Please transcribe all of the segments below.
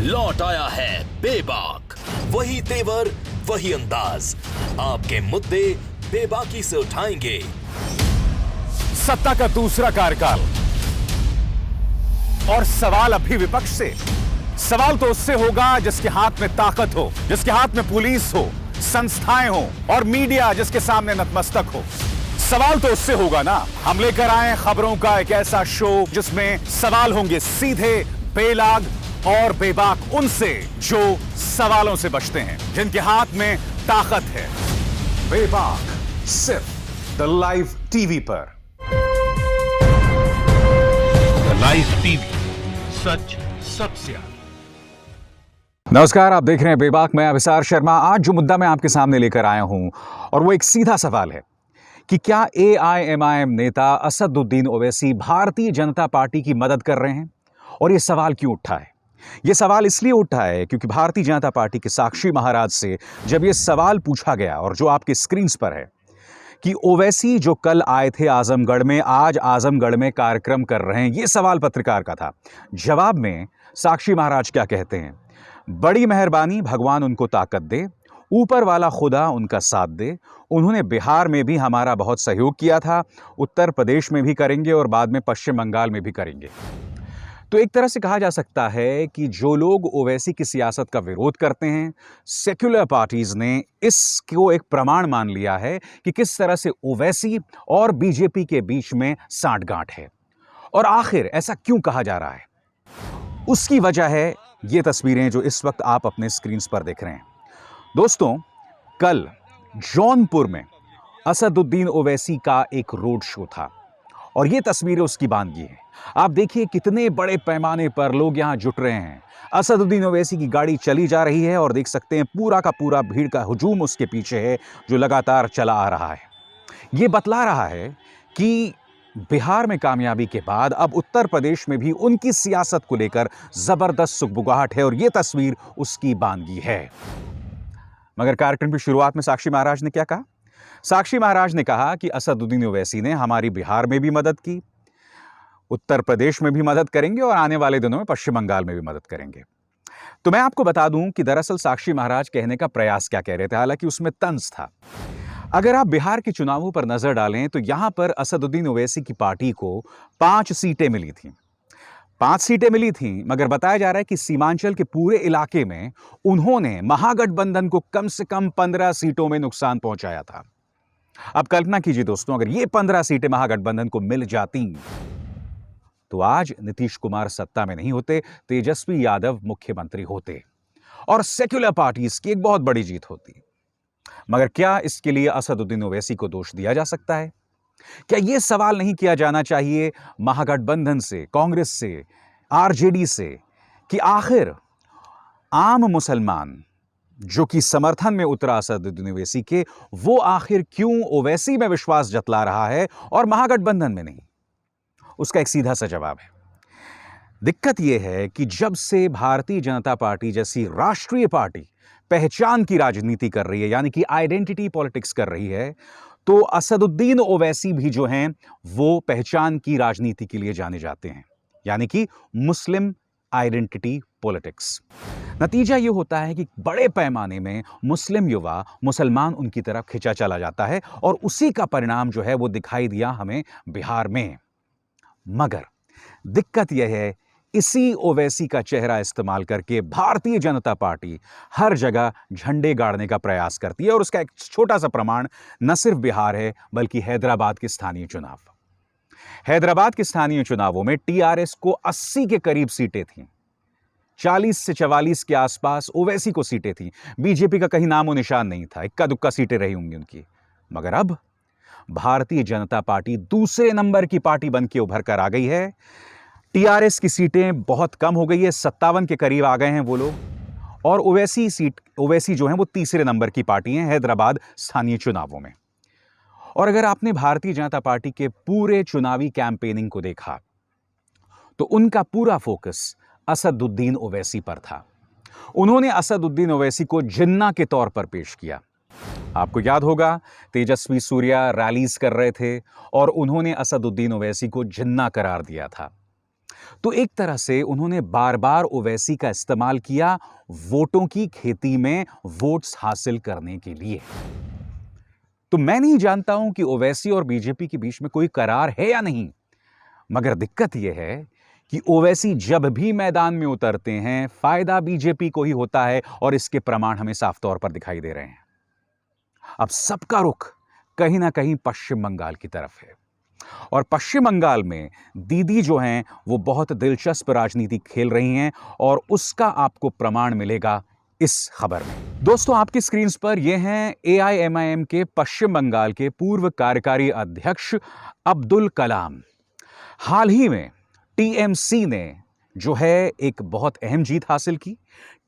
लौट आया है बेबाक। वही तेवर, वही अंदाज, आपके मुद्दे बेबाकी से उठाएंगे। सत्ता का दूसरा कार्यकाल और सवाल अभी विपक्ष से। सवाल तो उससे होगा जिसके हाथ में ताकत हो, जिसके हाथ में पुलिस हो, संस्थाएं हो और मीडिया जिसके सामने नतमस्तक हो। सवाल तो उससे होगा ना। हम लेकर आए खबरों का एक ऐसा शो जिसमें सवाल होंगे सीधे, बेलाग और बेबाक उनसे जो सवालों से बचते हैं, जिनके हाथ में ताकत है। बेबाक सिर्फ द लाइव टीवी पर। लाइव टीवी, सच सबसे आगे। नमस्कार, आप देख रहे हैं बेबाक। मैं अभिसार शर्मा। आज जो मुद्दा मैं आपके सामने लेकर आया हूं और वो एक सीधा सवाल है कि क्या AIMIM नेता असदुद्दीन ओवैसी भारतीय जनता पार्टी की मदद कर रहे हैं। और ये सवाल क्यों उठा है? ये सवाल इसलिए उठा है क्योंकि भारतीय जनता पार्टी के साक्षी महाराज से जब ये सवाल पूछा गया, और जो आपके स्क्रीन पर है, कि ओवैसी जो कल आए थे आजमगढ़ में, आज आजमगढ़ में कार्यक्रम कर रहे हैं, ये सवाल पत्रकार का था। जवाब में साक्षी महाराज क्या कहते हैं? बड़ी मेहरबानी, भगवान उनको ताकत दे, ऊपर वाला खुदा उनका साथ दे। उन्होंने बिहार में भी हमारा बहुत सहयोग किया था, उत्तर प्रदेश में भी करेंगे और बाद में पश्चिम बंगाल में भी करेंगे। तो एक तरह से कहा जा सकता है कि जो लोग ओवैसी की सियासत का विरोध करते हैं, सेक्युलर पार्टीज ने इसको एक प्रमाण मान लिया है कि किस तरह से ओवैसी और बीजेपी के बीच में सांठगांठ है। और आखिर ऐसा क्यों कहा जा रहा है, उसकी वजह है ये तस्वीरें जो इस वक्त आप अपने स्क्रीन पर देख रहे हैं। दोस्तों, कल जौनपुर में असदुद्दीन ओवैसी का एक रोड शो था और ये तस्वीरें उसकी बानगी हैं। आप देखिए कितने बड़े पैमाने पर लोग यहां जुट रहे हैं। असदुद्दीन ओवैसी की गाड़ी चली जा रही है और देख सकते हैं पूरा का पूरा भीड़ का हुजूम उसके पीछे है जो लगातार चला आ रहा है। ये बतला रहा है कि बिहार में कामयाबी के बाद अब उत्तर प्रदेश में भी उनकी सियासत को लेकर जबरदस्त सुगबुगाहट है और यह तस्वीर उसकी बानगी है। मगर कार्यक्रम की शुरुआत में साक्षी महाराज ने क्या कहा? साक्षी महाराज ने कहा कि असदुद्दीन ओवैसी ने हमारी बिहार में भी मदद की, उत्तर प्रदेश में भी मदद करेंगे और आने वाले दिनों में पश्चिम बंगाल में भी मदद करेंगे। तो मैं आपको बता दूं कि दरअसल साक्षी महाराज कहने का प्रयास क्या कह रहे थे, हालांकि उसमें तंज था। अगर आप बिहार के चुनावों पर नजर डालें तो यहां पर असदुद्दीन ओवैसी की पार्टी को 5 सीटें मिली थीं। 5 सीटें मिली थीं, मगर बताया जा रहा है कि सीमांचल के पूरे इलाके में उन्होंने महागठबंधन को कम से कम 15 सीटों में नुकसान पहुंचाया था। अब कल्पना कीजिए दोस्तों, अगर ये 15 सीटें महागठबंधन को मिल जाती तो आज नीतीश कुमार सत्ता में नहीं होते, तेजस्वी यादव मुख्यमंत्री होते और सेक्युलर पार्टीज की एक बहुत बड़ी जीत होती। मगर क्या इसके लिए असदुद्दीन ओवैसी को दोष दिया जा सकता है? क्या यह सवाल नहीं किया जाना चाहिए महागठबंधन से, कांग्रेस से, आरजेडी से, कि आखिर आम मुसलमान जो कि समर्थन में उतरा असदुद्दीन ओवैसी के, वो आखिर क्यों ओवैसी में विश्वास जतला रहा है और महागठबंधन में नहीं? उसका एक सीधा सा जवाब है। दिक्कत यह है कि जब से भारतीय जनता पार्टी जैसी राष्ट्रीय पार्टी पहचान की राजनीति कर रही है, यानी कि आइडेंटिटी पॉलिटिक्स कर रही है, तो असदुद्दीन ओवैसी भी जो हैं वो पहचान की राजनीति के लिए जाने जाते हैं, यानी कि मुस्लिम आइडेंटिटी पॉलिटिक्स। नतीजा यह होता है कि बड़े पैमाने में मुस्लिम युवा, मुसलमान उनकी तरफ खिंचा चला जाता है और उसी का परिणाम जो है वो दिखाई दिया हमें बिहार में। मगर दिक्कत यह है, इसी ओवैसी का चेहरा इस्तेमाल करके भारतीय जनता पार्टी हर जगह झंडे गाड़ने का प्रयास करती है और उसका एक छोटा सा प्रमाण न सिर्फ बिहार है बल्कि हैदराबाद के स्थानीय चुनाव। हैदराबाद के स्थानीय चुनावों में टीआरएस को 80 के करीब सीटें थीं, 40 से 44 के आसपास ओवैसी को सीटें थीं। बीजेपी का कहीं नामो निशान नहीं था, इक्का दुक्का सीटें रही होंगी उनकी। मगर अब भारतीय जनता पार्टी दूसरे नंबर की पार्टी बनकर उभर कर आ गई है। टीआरएस की सीटें बहुत कम हो गई है, 57 के करीब आ गए हैं वो लोग, और ओवैसी जो है वो तीसरे नंबर की पार्टी है हैदराबाद स्थानीय चुनावों में। और अगर आपने भारतीय जनता पार्टी के पूरे चुनावी कैंपेनिंग को देखा तो उनका पूरा फोकस असदुद्दीन ओवैसी पर था। उन्होंने असदुद्दीन ओवैसी को जिन्ना के तौर पर पेश किया। आपको याद होगा, तेजस्वी सूर्या रैलीज कर रहे थे और उन्होंने असदुद्दीन ओवैसी को जिन्ना करार दिया था। तो एक तरह से उन्होंने बार बार ओवैसी का इस्तेमाल किया वोटों की खेती में वोट्स हासिल करने के लिए। तो मैं नहीं जानता हूं कि ओवैसी और बीजेपी के बीच में कोई करार है या नहीं, मगर दिक्कत यह है कि ओवैसी जब भी मैदान में उतरते हैं फायदा बीजेपी को ही होता है और इसके प्रमाण हमें साफ तौर पर दिखाई दे रहे हैं। अब सबका रुख कहीं ना कहीं पश्चिम बंगाल की तरफ है और पश्चिम बंगाल में दीदी जो हैं वो बहुत दिलचस्प राजनीति खेल रही हैं और उसका आपको प्रमाण मिलेगा इस खबर में। दोस्तों, आपकी स्क्रीन पर ये हैं एआईएमआईएम के पश्चिम बंगाल के पूर्व कार्यकारी अध्यक्ष अब्दुल कलाम। हाल ही में टीएमसी ने जो है एक बहुत अहम जीत हासिल की।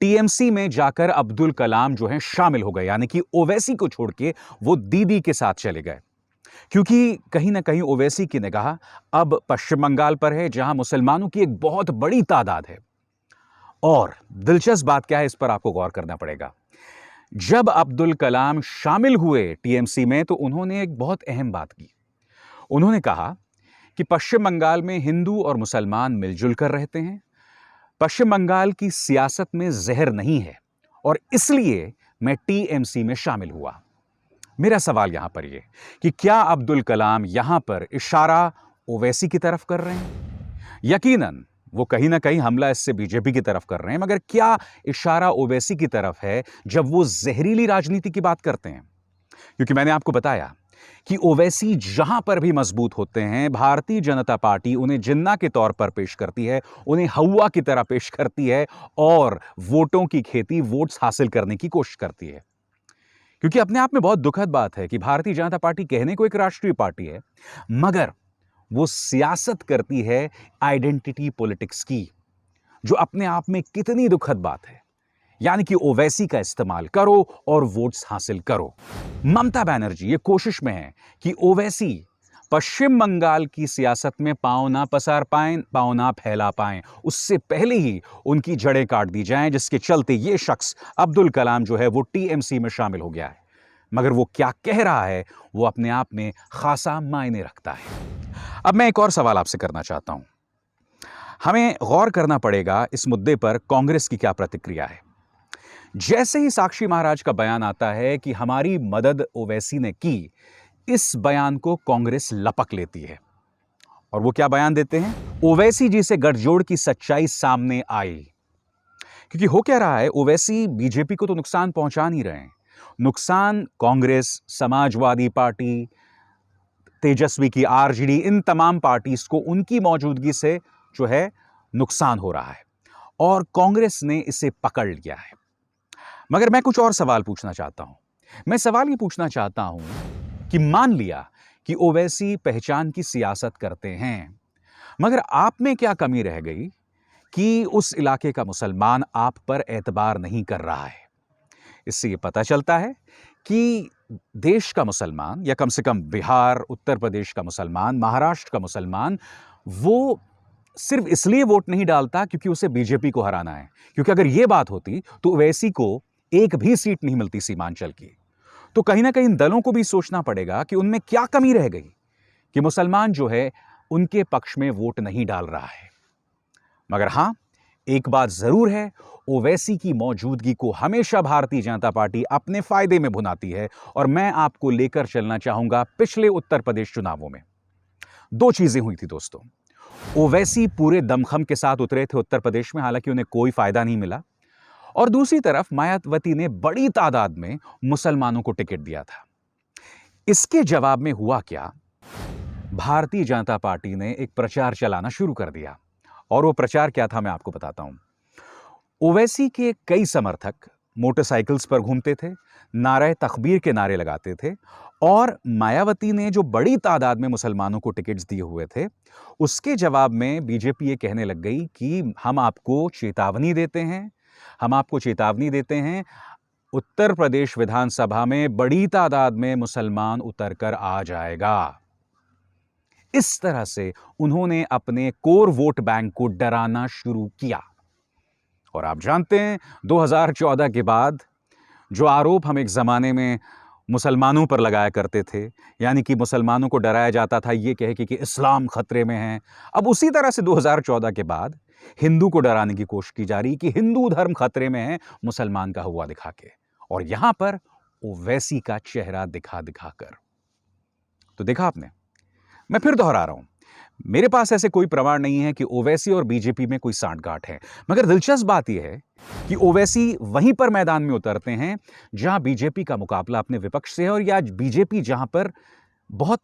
टीएमसी में जाकर अब्दुल कलाम जो है शामिल हो गए, यानी कि ओवैसी को छोड़ के वो दीदी के साथ चले गए, क्योंकि कहीं ना कहीं ओवैसी की निगाह अब पश्चिम बंगाल पर है जहां मुसलमानों की एक बहुत बड़ी तादाद है। और दिलचस्प बात क्या है, इस पर आपको गौर करना पड़ेगा। जब अब्दुल कलाम शामिल हुए टीएमसी में तो उन्होंने एक बहुत अहम बात की। उन्होंने कहा कि पश्चिम बंगाल में हिंदू और मुसलमान मिलजुल कर रहते हैं, पश्चिम बंगाल की सियासत में जहर नहीं है और इसलिए मैं टीएमसी में शामिल हुआ। मेरा सवाल यहां पर यह कि क्या अब्दुल कलाम यहां पर इशारा ओवैसी की तरफ कर रहे हैं? यकीनन वो कहीं ना कहीं हमला इससे बीजेपी की तरफ कर रहे हैं, मगर क्या इशारा ओवैसी की तरफ है जब वो जहरीली राजनीति की बात करते हैं? क्योंकि मैंने आपको बताया कि ओवैसी जहां पर भी मजबूत होते हैं भारतीय जनता पार्टी उन्हें जिन्ना के तौर पर पेश करती है, उन्हें हवा की तरह पेश करती है और वोटों की खेती, वोट्स हासिल करने की कोशिश करती है। क्योंकि अपने आप में बहुत दुखद बात है कि भारतीय जनता पार्टी कहने को एक राष्ट्रीय पार्टी है, मगर वो सियासत करती है आइडेंटिटी पॉलिटिक्स की, जो अपने आप में कितनी दुखद बात है। यानी कि ओवैसी का इस्तेमाल करो और वोट्स हासिल करो। ममता बनर्जी ये कोशिश में है कि ओवैसी पश्चिम बंगाल की सियासत में पांव ना पसार पाएं, पांव ना फैला पाएं, उससे पहले ही उनकी जड़ें काट दी जाएं, जिसके चलते ये शख्स अब्दुल कलाम जो है वो टीएमसी में शामिल हो गया है। मगर वो क्या कह रहा है वो अपने आप में खासा मायने रखता है। अब मैं एक और सवाल आपसे करना चाहता हूं। हमें गौर करना पड़ेगा इस मुद्दे पर कांग्रेस की क्या प्रतिक्रिया है। जैसे ही साक्षी महाराज का बयान आता है कि हमारी मदद ओवैसी ने की, इस बयान को कांग्रेस लपक लेती है और वो क्या बयान देते हैं? ओवैसी जी से गठजोड़ की सच्चाई सामने आई। क्योंकि हो क्या रहा है, ओवैसी बीजेपी को तो नुकसान पहुंचा नहीं रहे हैं, नुकसान कांग्रेस, समाजवादी पार्टी, तेजस्वी की आरजेडी, इन तमाम पार्टीज को उनकी मौजूदगी से जो है नुकसान हो रहा है और कांग्रेस ने इसे पकड़ लिया है। मगर मैं कुछ और सवाल पूछना चाहता हूं। मैं सवाल ये पूछना चाहता हूं कि मान लिया कि ओवैसी पहचान की सियासत करते हैं, मगर आप में क्या कमी रह गई कि उस इलाके का मुसलमान आप पर एतबार नहीं कर रहा है? इससे ये पता चलता है कि देश का मुसलमान, या कम से कम बिहार, उत्तर प्रदेश का मुसलमान, महाराष्ट्र का मुसलमान, वो सिर्फ इसलिए वोट नहीं डालता क्योंकि उसे बीजेपी को हराना है। क्योंकि अगर यह बात होती तो ओवैसी को एक भी सीट नहीं मिलती सीमांचल की। तो कहीं ना कहीं दलों को भी सोचना पड़ेगा कि उनमें क्या कमी रह गई कि मुसलमान जो है उनके पक्ष में वोट नहीं डाल रहा है। मगर हां, एक बात जरूर है, ओवैसी की मौजूदगी को हमेशा भारतीय जनता पार्टी अपने फायदे में भुनाती है और मैं आपको लेकर चलना चाहूंगा पिछले उत्तर प्रदेश चुनावों में। दो चीजें हुई थी दोस्तों। ओवैसी पूरे दमखम के साथ उतरे थे उत्तर प्रदेश में, हालांकि उन्हें कोई फायदा नहीं मिला, और दूसरी तरफ मायावती ने बड़ी तादाद में मुसलमानों को टिकट दिया था। इसके जवाब में हुआ क्या? भारतीय जनता पार्टी ने एक प्रचार चलाना शुरू कर दिया और वो प्रचार क्या था मैं आपको बताता हूं। ओवैसी के कई समर्थक मोटरसाइकिल्स पर घूमते थे, नारे तकबीर के नारे लगाते थे और मायावती ने जो बड़ी तादाद में मुसलमानों को टिकट्स दिए हुए थे उसके जवाब में बीजेपी ये कहने लग गई कि हम आपको चेतावनी देते हैं, हम आपको चेतावनी देते हैं, उत्तर प्रदेश विधानसभा में बड़ी तादाद में मुसलमान उतरकर आ जाएगा। इस तरह से उन्होंने अपने कोर वोट बैंक को डराना शुरू किया। और आप जानते हैं 2014 के बाद जो आरोप हम एक जमाने में मुसलमानों पर लगाया करते थे, यानी कि मुसलमानों को डराया जाता था ये कह के कि इस्लाम खतरे में है। अब उसी तरह से 2014 के बाद हिंदू को डराने की कोशिश की जा रही कि हिंदू धर्म खतरे में है, मुसलमान का हुआ दिखा के, और यहां पर ओवैसी का चेहरा दिखा दिखाकर। तो देखा आपने, मैं फिर दोहरा रहा हूं, मेरे पास ऐसे कोई प्रमाण नहीं है कि ओवैसी और बीजेपी में कोई सांठगांठ है, मगर दिलचस्प बात यह है कि ओवैसी वहीं पर मैदान में उतरते हैं जहां बीजेपी का मुकाबला अपने विपक्ष से है, और या बीजेपी जहां पर बहुत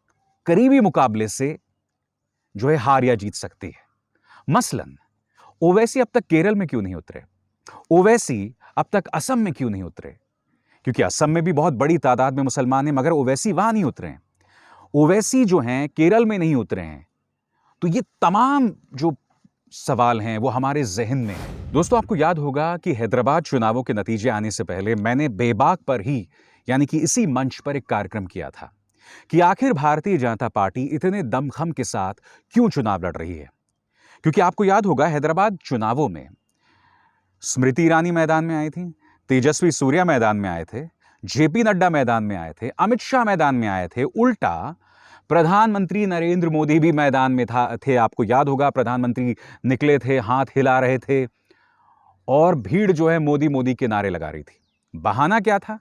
करीबी मुकाबले से जो है हार या जीत सकती है। मसलन ओवैसी अब तक केरल में क्यों नहीं उतरे? ओवैसी अब तक असम में क्यों नहीं उतरे? क्योंकि असम में भी बहुत बड़ी तादाद में मुसलमान हैं, मगर ओवैसी वहां नहीं उतरे हैं। ओवैसी जो हैं केरल में नहीं उतरे हैं। तो ये तमाम जो सवाल हैं वो हमारे जहन में हैं। दोस्तों, आपको याद होगा कि हैदराबाद चुनावों के नतीजे आने से पहले मैंने बेबाक पर ही, यानी कि इसी मंच पर एक कार्यक्रम किया था कि आखिर भारतीय जनता पार्टी इतने दमखम के साथ क्यों चुनाव लड़ रही है। क्योंकि आपको याद होगा हैदराबाद चुनावों में स्मृति ईरानी मैदान में आई थी, तेजस्वी सूर्या मैदान में आए थे, जेपी नड्डा मैदान में आए थे, अमित शाह मैदान में आए थे, उल्टा प्रधानमंत्री नरेंद्र मोदी भी मैदान में थे। आपको याद होगा प्रधानमंत्री निकले थे, हाथ हिला रहे थे, और भीड़ जो है मोदी मोदी के नारे लगा रही थी। बहाना क्या था?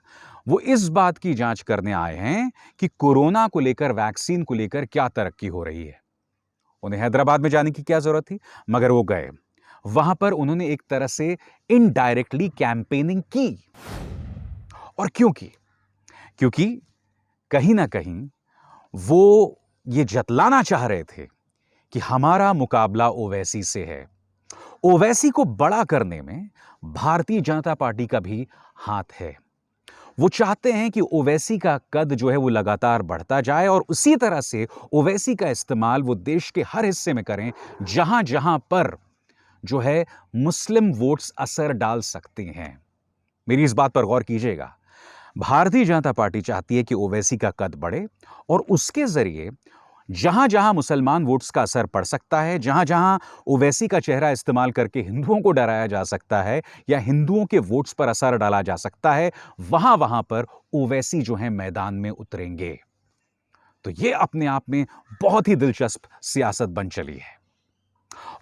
वो इस बात की जांच करने आए हैं कि कोरोना को लेकर, वैक्सीन को लेकर क्या तरक्की हो रही है। उन्हें हैदराबाद में जाने की क्या जरूरत थी, मगर वो गए। वहां पर उन्होंने एक तरह से इनडायरेक्टली कैंपेनिंग की। और क्यों की? क्योंकि कहीं ना कहीं वो ये जतलाना चाह रहे थे कि हमारा मुकाबला ओवैसी से है। ओवैसी को बड़ा करने में भारतीय जनता पार्टी का भी हाथ है। वो चाहते हैं कि ओवैसी का कद जो है वो लगातार बढ़ता जाए, और उसी तरह से ओवैसी का इस्तेमाल वो देश के हर हिस्से में करें जहां जहां पर जो है मुस्लिम वोट्स असर डाल सकते हैं। मेरी इस बात पर गौर कीजिएगा। भारतीय जनता पार्टी चाहती है कि ओवैसी का कद बढ़े, और उसके जरिए जहां जहां मुसलमान वोट्स का असर पड़ सकता है, जहां जहां ओवैसी का चेहरा इस्तेमाल करके हिंदुओं को डराया जा सकता है या हिंदुओं के वोट्स पर असर डाला जा सकता है, वहां वहां पर ओवैसी जो है मैदान में उतरेंगे। तो यह अपने आप में बहुत ही दिलचस्प सियासत बन चली है।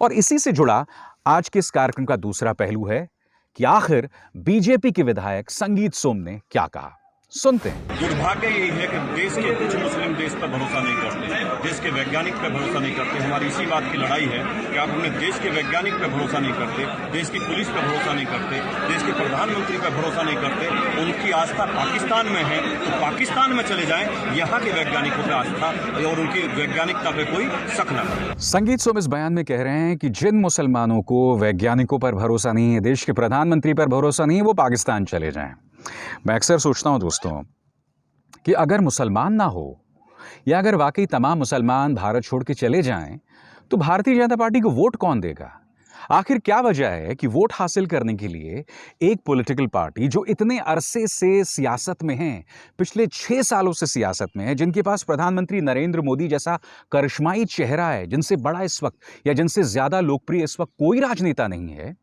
और इसी से जुड़ा आज के इस कार्यक्रम का दूसरा पहलू है कि आखिर बीजेपी के विधायक संगीत सोम ने क्या कहा। सुनते हैं। दुर्भाग्य यही है कि देश के कुछ मुस्लिम देश पर भरोसा नहीं करते, देश के वैज्ञानिक पर भरोसा नहीं करते। हमारी इसी बात की लड़ाई है कि आप अपने देश के वैज्ञानिक पर भरोसा नहीं करते, देश की पुलिस पर भरोसा नहीं करते, देश के प्रधानमंत्री पर भरोसा नहीं करते। उनकी आस्था पाकिस्तान में है तो पाकिस्तान में चले जाएं, यहाँ के वैज्ञानिकों पर आस्था और उनकी वैज्ञानिकता पे कोई शक न करे। संगीत सोम इस बयान में कह रहे हैं कि जिन मुसलमानों को वैज्ञानिकों पर भरोसा नहीं है, देश के प्रधानमंत्री पर भरोसा नहीं है, वो पाकिस्तान चले जाएं। मैं अक्सर सोचता हूं दोस्तों कि अगर मुसलमान ना हो, या अगर वाकई तमाम मुसलमान भारत छोड़ के चले जाएं, तो भारतीय जनता पार्टी को वोट कौन देगा? आखिर क्या वजह है कि वोट हासिल करने के लिए एक पॉलिटिकल पार्टी जो इतने अरसे से सियासत में है, पिछले 6 सालों से सियासत में है, जिनके पास प्रधानमंत्री नरेंद्र मोदी जैसा करिश्माई चेहरा है, जिनसे बड़ा इस वक्त या जिनसे ज्यादा लोकप्रिय इस वक्त कोई राजनेता नहीं है,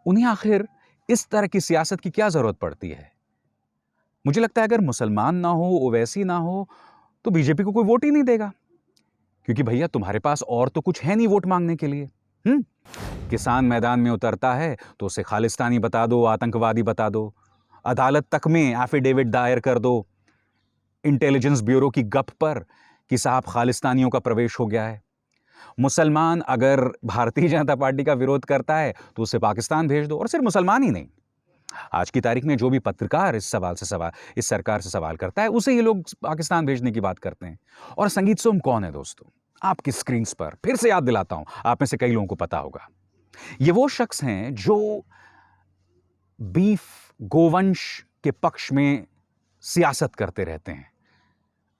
उन्हें आखिर इस तरह की सियासत की क्या जरूरत पड़ती है? मुझे लगता है अगर मुसलमान ना हो, ओवैसी ना हो, तो बीजेपी को कोई वोट ही नहीं देगा। क्योंकि भैया तुम्हारे पास और तो कुछ है नहीं वोट मांगने के लिए। किसान मैदान में उतरता है तो उसे खालिस्तानी बता दो, आतंकवादी बता दो, अदालत तक में एफिडेविट दायर कर दो इंटेलिजेंस ब्यूरो की गप पर कि साहब खालिस्तानियों का प्रवेश हो गया है। मुसलमान अगर भारतीय जनता पार्टी का विरोध करता है तो उसे पाकिस्तान भेज दो। और सिर्फ मुसलमान ही नहीं, आज की तारीख में जो भी पत्रकार इस सरकार से सवाल करता है, उसे ये लोग पाकिस्तान भेजने की बात करते हैं। और संगीत सोम कौन है दोस्तों? आपकी स्क्रीन पर फिर से याद दिलाता हूं, आप में से कई लोगों को पता होगा। ये वो शख्स हैं जो बीफ गोवंश के पक्ष में सियासत करते रहते हैं,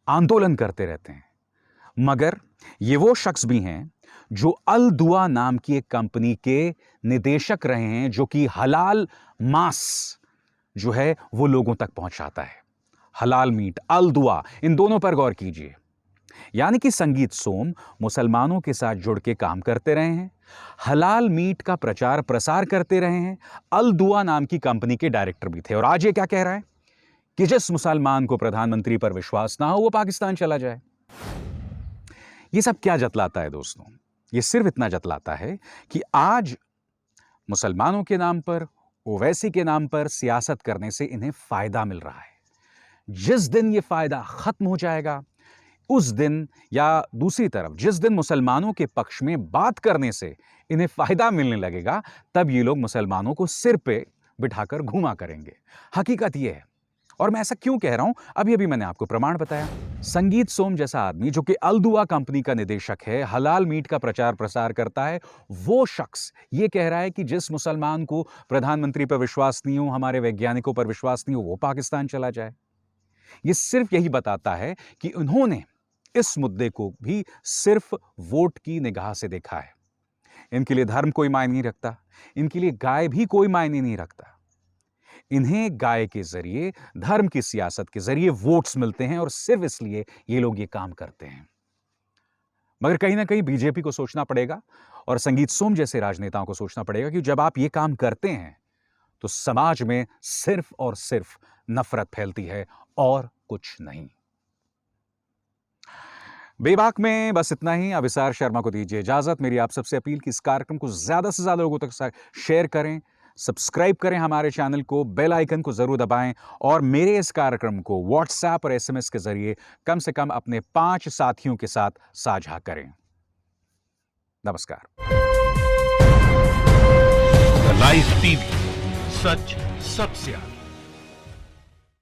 आंदोलन करते रहते हैं, मगर ये वो शख्स भी हैं जो अल दुआ नाम की एक कंपनी के निदेशक रहे हैं, जो कि हलाल मांस जो है वो लोगों तक पहुंचाता है। हलाल मीट, अल दुआ, इन दोनों पर गौर कीजिए। यानी कि संगीत सोम मुसलमानों के साथ जुड़ के काम करते रहे हैं, हलाल मीट का प्रचार प्रसार करते रहे हैं, अल दुआ नाम की कंपनी के डायरेक्टर भी थे। और आज ये क्या कह रहा है कि जिस मुसलमान को प्रधानमंत्री पर विश्वास ना हो वो पाकिस्तान चला जाए। ये सब क्या जतलाता है दोस्तों? ये सिर्फ इतना जतलाता है कि आज मुसलमानों के नाम पर, ओवैसी के नाम पर सियासत करने से इन्हें फायदा मिल रहा है। जिस दिन ये फायदा खत्म हो जाएगा, उस दिन, या दूसरी तरफ जिस दिन मुसलमानों के पक्ष में बात करने से इन्हें फायदा मिलने लगेगा, तब ये लोग मुसलमानों को सिर पे बिठाकर घुमा करेंगे। हकीकत ये है। और मैं ऐसा क्यों कह रहा हूं, अभी अभी मैंने आपको प्रमाण बताया। संगीत सोम जैसा आदमी, जो कि अल-दुआ कंपनी का निदेशक है, हलाल मीट का प्रचार प्रसार करता है, वो शख्स ये कह रहा है कि जिस मुसलमान को प्रधानमंत्री पर विश्वास नहीं हो, हमारे वैज्ञानिकों पर विश्वास नहीं हो, वो पाकिस्तान चला जाए। ये सिर्फ यही बताता है कि उन्होंने इस मुद्दे को भी सिर्फ वोट की निगाह से देखा है। इनके लिए धर्म कोई मायने नहीं रखता, इनके लिए गाय भी कोई मायने नहीं रखता। इन्हें गाय के जरिए, धर्म की सियासत के जरिए वोट्स मिलते हैं और सिर्फ इसलिए ये लोग ये काम करते हैं। मगर कहीं ना कहीं बीजेपी को सोचना पड़ेगा और संगीत सोम जैसे राजनेताओं को सोचना पड़ेगा कि जब आप ये काम करते हैं तो समाज में सिर्फ और सिर्फ नफरत फैलती है और कुछ नहीं। बेबाक में बस इतना ही। अभिसार शर्मा को दीजिए इजाजत। मेरी आप सबसे अपील कि इस कार्यक्रम को ज्यादा से ज्यादा लोगों तक शेयर करें, सब्सक्राइब करें हमारे चैनल को, बेल आइकन को जरूर दबाएं और मेरे इस कार्यक्रम को व्हाट्सएप और एसएमएस के जरिए कम से कम अपने 5 साथियों के साथ साझा करें। नमस्कार। द लाइव टीवी, सच सबसे आगे।